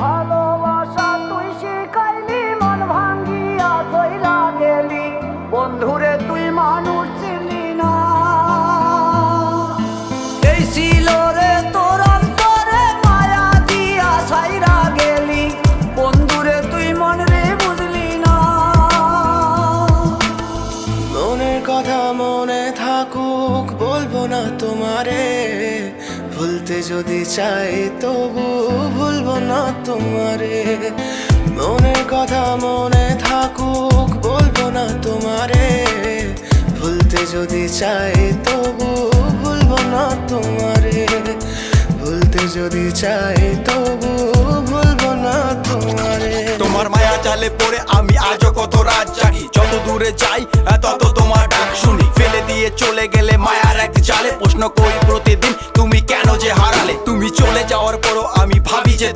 ভালোবাসা তুই শিখাইলি, মন ভাঙ্গিয়া চইলা গেলি, বন্ধুরে তুই মানুষ ছিলি না। এই ছিল রে তোর অন্তরে মায়া দিয়া ছাইরা গেলি, বন্ধুরে তুই মন রে বুঝলি না। মনের কথা মনে থাকুক বলবো না তোমারে, ভুলতে যদি চাই তবু ভুলবো না তোমারে। মনের কথা মনে থাকুক বলবো না তোমারে, ভুলতে যদি চাই তবু ভুলবো না তোমারে। ভুলতে যদি চাই তবু ভুলবো না তোমারে। তোমার মায়া জালে পড়ে আমি আজও কত রাত জাগি, যত দূরে যাই তত তোমার ডাক শুনি। ফেলে দিয়ে চলে গেলে মায়ার এক জালে, প্রশ্ন করি প্রতিদিন তুমি কেন যে হারালে। তুমি চলে যাওয়ার পরও